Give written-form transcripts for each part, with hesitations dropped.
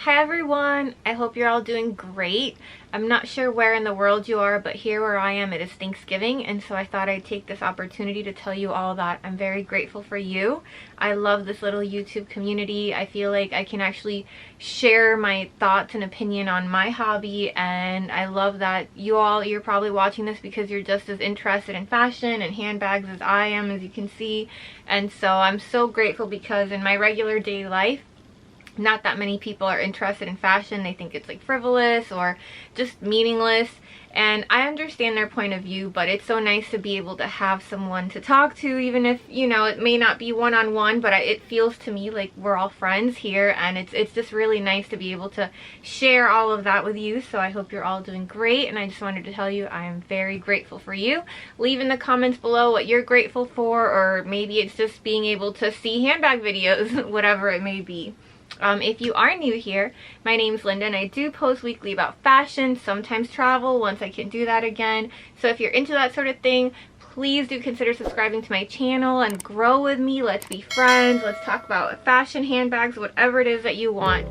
Hi everyone, I hope you're all doing great. I'm not sure where in the world you are, but here where I am it is Thanksgiving, and so I thought I'd take this opportunity to tell you all that I'm very grateful for you. I love this little YouTube community. I feel like I can actually share my thoughts and opinion on my hobby, and I love that you're probably watching this because you're just as interested in fashion and handbags as I am, as you can see. And so I'm so grateful because in my regular day life, not that many people are interested in fashion. They think it's like frivolous or just meaningless, and I understand their point of view, but it's so nice to be able to have someone to talk to, even if, you know, it may not be one-on-one, but it feels to me like we're all friends here, and it's just really nice to be able to share all of that with you. So I hope you're all doing great, and I just wanted to tell you I am very grateful for you. Leave in the comments below what you're grateful for, or maybe it's just being able to see handbag videos, whatever it may be. If you are new here, my name's Linda and I do post weekly about fashion, sometimes travel, once I can do that again. So if you're into that sort of thing, please do consider subscribing to my channel and grow with me. Let's be friends. Let's talk about fashion, handbags, whatever it is that you want.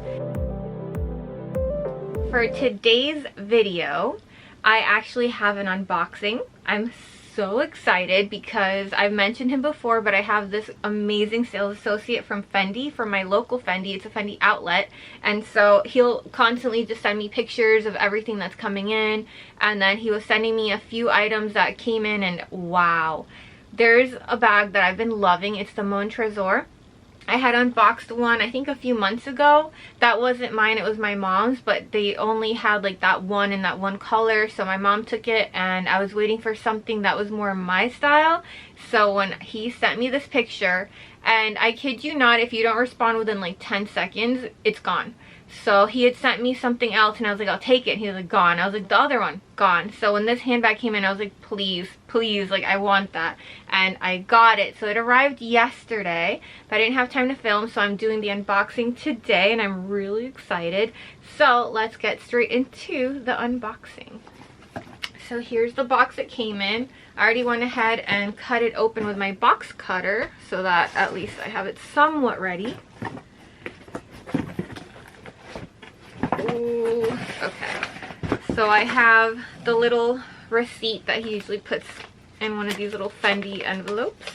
For today's video, I actually have an unboxing. I'm so excited because I've mentioned him before, but I have this amazing sales associate from Fendi, from my local Fendi. It's a Fendi outlet, and so he'll constantly just send me pictures of everything that's coming in, and then he was sending me a few items that came in, and wow, there's a bag that I've been loving. It's the Mon Tresor. I had unboxed one I think a few months ago. That wasn't mine, it was my mom's, but they only had like that one in that one color, so my mom took it, and I was waiting for something that was more my style. So when he sent me this picture, and I kid you not, if you don't respond within like 10 seconds, it's gone. So he had sent me something else, and I was like, I'll take it, and he was like, gone. I was like, the other one, gone. So when this handbag came in, I was like, please, please, like, I want that. And I got it. So it arrived yesterday, but I didn't have time to film, so I'm doing the unboxing today, and I'm really excited. So let's get straight into the unboxing. So here's the box it came in. I already went ahead and cut it open with my box cutter so that at least I have it somewhat ready. Ooh, okay, so I have the little receipt that he usually puts in one of these little Fendi envelopes,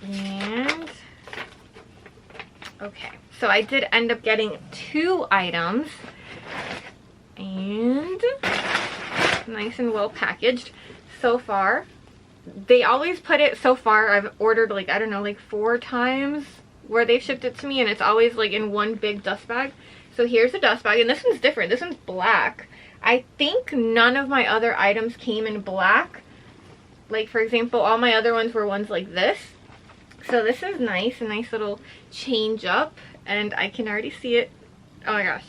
and okay, so I did end up getting 2 items, and nice and well packaged so far. They always put it, so far I've ordered like, I don't know, like 4 times where they've shipped it to me, and it's always like in one big dust bag. So here's a dust bag, and this one's different. This one's black. I think none of my other items came in black. Like, for example, all my other ones were ones like this. So this is nice, a nice little change up, and I can already see it. Oh my gosh.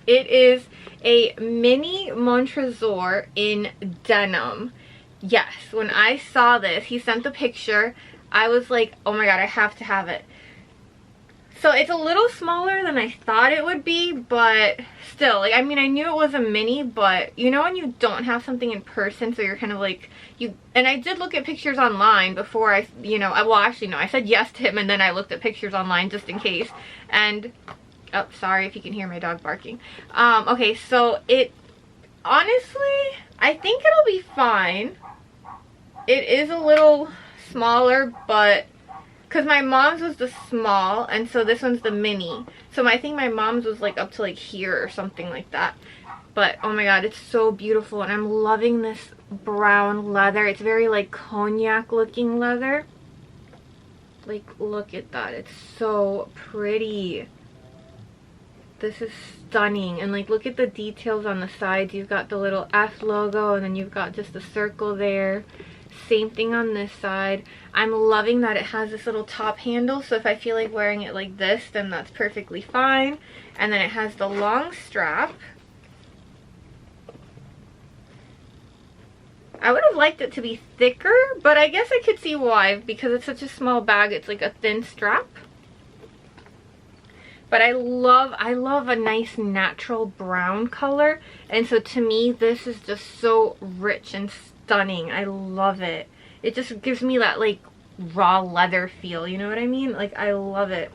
It is a mini Mon Tresor in denim. Yes, when I saw this, he sent the picture, I was like, oh my god, I have to have it. So it's a little smaller than I thought it would be, but still, like, I mean, I knew it was a mini, but you know when you don't have something in person, so you're kind of like, and I did look at pictures online before I, you know, well, actually, no, I said yes to him, and then I looked at pictures online just in case, and, oh, sorry if you can hear my dog barking. Okay, so it, honestly, I think it'll be fine. It is a little smaller, but because my mom's was the small, and so this one's the mini. So I think my mom's was like up to like here or something like that. But oh my god, it's so beautiful, and I'm loving this brown leather. It's very like cognac looking leather. Like, look at that. It's so pretty. This is stunning. And like, look at the details on the sides. You've got the little F logo, and then you've got just a circle there. Same thing on this side. I'm loving that it has this little top handle, so if I feel like wearing it like this, then that's perfectly fine. And then it has the long strap. I would have liked it to be thicker, but I guess I could see why, because it's such a small bag, it's like a thin strap. But I love a nice natural brown color, and so to me this is just so rich and stunning. I love it. It just gives me that like raw leather feel, you know what I mean? Like, I love it.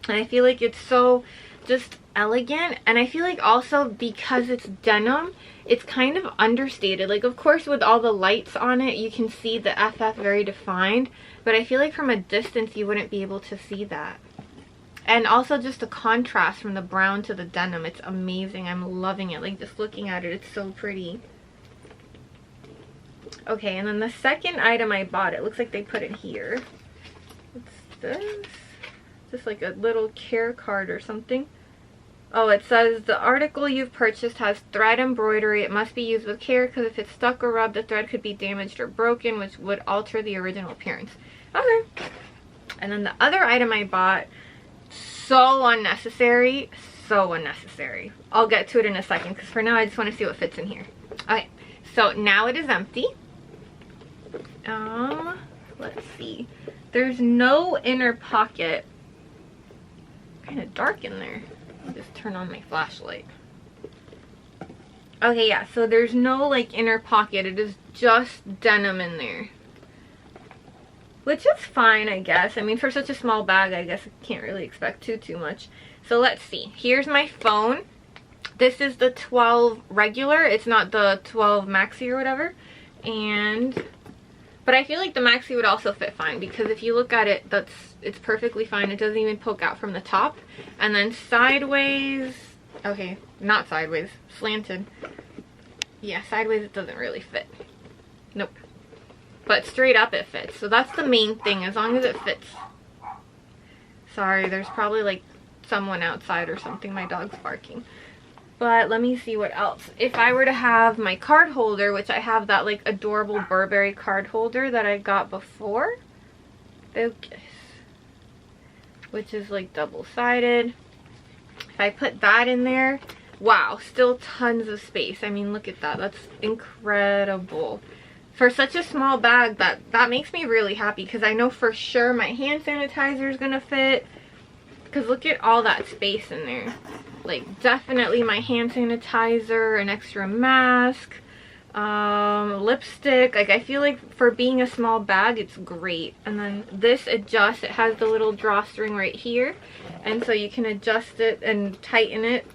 And I feel like it's so just elegant. And I feel like also because it's denim, it's kind of understated. Like, of course, with all the lights on it, you can see the FF very defined. But I feel like from a distance, you wouldn't be able to see that. And also just the contrast from the brown to the denim. It's amazing. I'm loving it. Like, just looking at it, it's so pretty. Okay, and then the second item I bought, it looks like they put it here. What's this? Just like a little care card or something. Oh, it says the article you've purchased has thread embroidery. It must be used with care because if it's stuck or rubbed, the thread could be damaged or broken, which would alter the original appearance. Okay. And then the other item I bought, so unnecessary. So unnecessary. I'll get to it in a second because for now I just want to see what fits in here. Okay, so now it is empty. Let's see. There's no inner pocket. Kind of dark in there. I'll just turn on my flashlight. Okay, yeah, so there's no like inner pocket. It is just denim in there. Which is fine, I guess. I mean, for such a small bag, I guess I can't really expect too much. So let's see. Here's my phone. This is the 12 regular. It's not the 12 maxi or whatever. But I feel like the maxi would also fit fine because if you look at it, it's perfectly fine. It doesn't even poke out from the top. And then sideways, okay, not sideways, slanted. Yeah, sideways it doesn't really fit. Nope. But straight up it fits. So that's the main thing, as long as it fits. Sorry, there's probably like someone outside or something. My dog's barking. But let me see what else. If I were to have my card holder, which I have that like adorable Burberry card holder that I got before. Focus. Which is like double-sided. If I put that in there, wow, still tons of space. I mean, look at that. That's incredible. For such a small bag, that makes me really happy because I know for sure my hand sanitizer is going to fit. Because look at all that space in there. Like, definitely my hand sanitizer, an extra mask, lipstick. Like, I feel like for being a small bag, it's great. And then this adjusts. It has the little drawstring right here. And so you can adjust it and tighten it.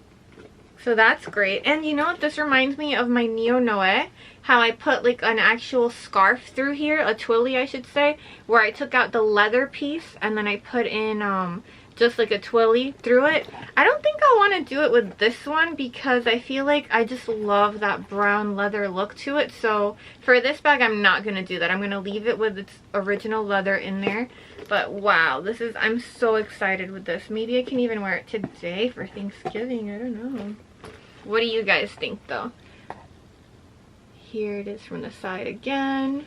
So that's great. And you know what? This reminds me of my Neo Noe. How I put like an actual scarf through here. A twilly, I should say. Where I took out the leather piece and then I put in just like a twilly through it. I don't think I want to do it with this one because I feel like I just love that brown leather look to it. So for this bag, I'm not going to do that. I'm going to leave it with its original leather in there. But wow, I'm so excited with this. Maybe I can even wear it today for Thanksgiving. I don't know. What do you guys think though? Here it is from the side again.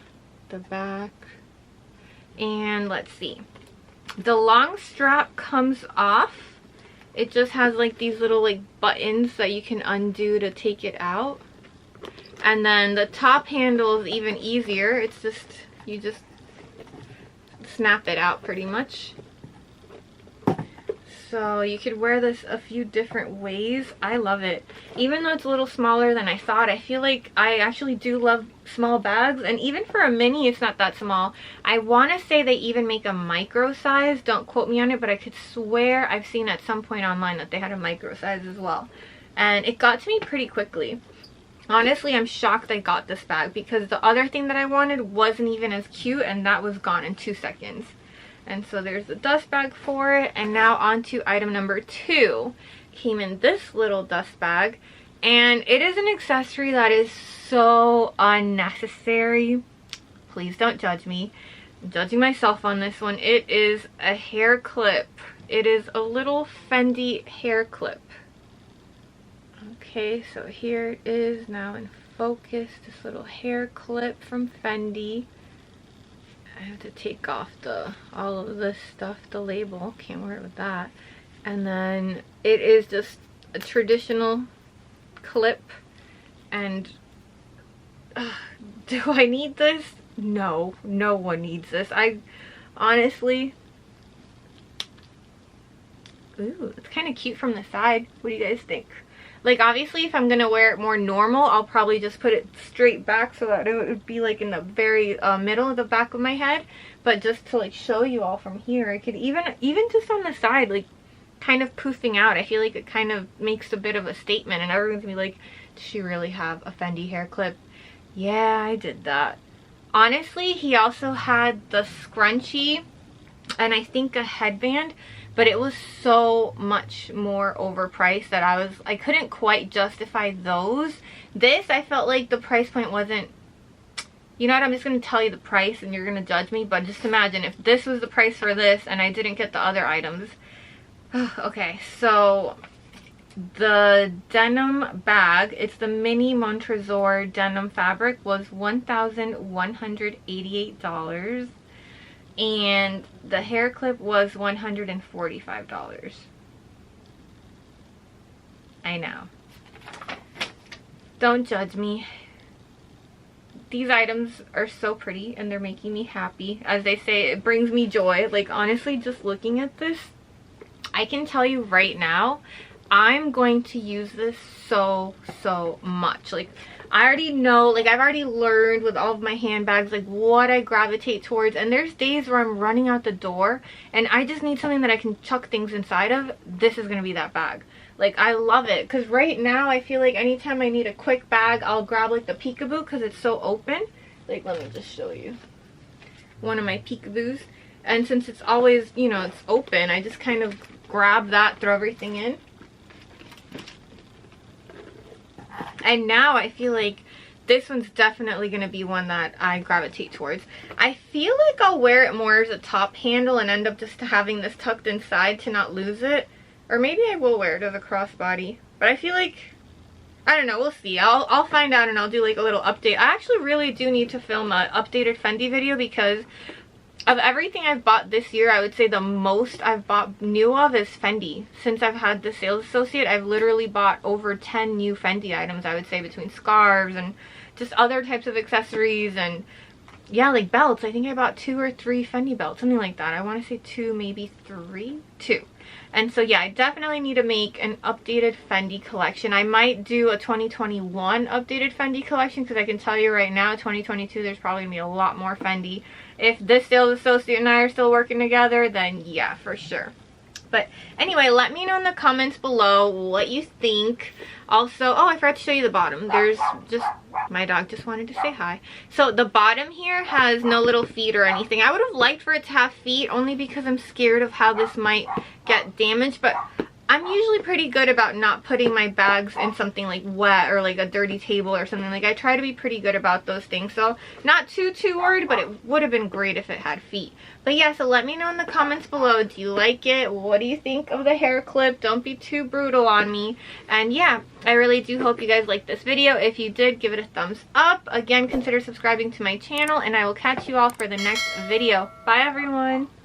The back. And let's see. The long strap comes off. It just has like these little like buttons that you can undo to take it out. And then the top handle is even easier. It's just, you just snap it out pretty much. So you could wear this a few different ways. I love it. Even though it's a little smaller than I thought, I feel like I actually do love small bags. And even for a mini, it's not that small. I want to say they even make a micro size. Don't quote me on it, but I could swear I've seen at some point online that they had a micro size as well. And it got to me pretty quickly. Honestly, I'm shocked I got this bag because the other thing that I wanted wasn't even as cute and that was gone in 2 seconds. And so there's the dust bag for it. And now on to item number 2. Came in this little dust bag. And it is an accessory that is so unnecessary. Please don't judge me. I'm judging myself on this one. It is a hair clip. It is a little Fendi hair clip. Okay, so here it is now in focus. This little hair clip from Fendi. I have to take off all of this stuff, the label. Can't wear it with that. And then it is just a traditional clip. And do I need this? No, no one needs this. I honestly, ooh, it's kind of cute from the side. What do you guys think? Like, obviously, if I'm going to wear it more normal, I'll probably just put it straight back so that it would be, like, in the very middle of the back of my head. But just to, like, show you all from here, I could even just on the side, like, kind of poofing out. I feel like it kind of makes a bit of a statement, and everyone's gonna be like, does she really have a Fendi hair clip? Yeah, I did that. Honestly, he also had the scrunchie and I think a headband, but it was so much more overpriced that I couldn't quite justify those. This, I felt like the price point wasn't, you know what, I'm just going to tell you the price and you're going to judge me, but just imagine if this was the price for this and I didn't get the other items. Okay, so the denim bag, it's the Fendi Mon Tresor denim fabric, was $1,188. And the hair clip was $145. I know. Don't judge me. These items are so pretty and they're making me happy. As they say, it brings me joy. Like, honestly, just looking at this, I can tell you right now, I'm going to use this so much. Like, I already know, like, I've already learned with all of my handbags, like, what I gravitate towards. And there's days where I'm running out the door and I just need something that I can chuck things inside of. This is going to be that bag. Like, I love it. Because right now, I feel like anytime I need a quick bag, I'll grab, like, the peekaboo because it's so open. Like, let me just show you one of my peekaboos. And since it's always, you know, it's open, I just kind of grab that, throw everything in. And now I feel like this one's definitely going to be one that I gravitate towards. I feel like I'll wear it more as a top handle and end up just having this tucked inside to not lose it. Or maybe I will wear it as a crossbody. But I feel like, I don't know, we'll see. I'll find out and I'll do like a little update. I actually really do need to film an updated Fendi video because of everything I've bought this year, I would say the most I've bought new of is Fendi. Since I've had the sales associate, I've literally bought over 10 new Fendi items, I would say, between scarves and just other types of accessories and, yeah, like belts. I think I bought 2 or 3 Fendi belts, something like that. I want to say 2, maybe 3? 2. And so, yeah, I definitely need to make an updated Fendi collection. I might do a 2021 updated Fendi collection because I can tell you right now, 2022, there's probably going to be a lot more Fendi. If this sales associate and I are still working together, then yeah, for sure. But anyway, let me know in the comments below what you think. Also, oh, I forgot to show you the bottom. There's just, my dog just wanted to say hi. So the bottom here has no little feet or anything. I would have liked for it to have feet only because I'm scared of how this might get damaged. But I'm usually pretty good about not putting my bags in something like wet or like a dirty table or something. Like, I try to be pretty good about those things. So not too worried, but it would have been great if it had feet. But yeah, so let me know in the comments below. Do you like it? What do you think of the hair clip? Don't be too brutal on me. And yeah, I really do hope you guys liked this video. If you did, give it a thumbs up. Again, consider subscribing to my channel and I will catch you all for the next video. Bye everyone.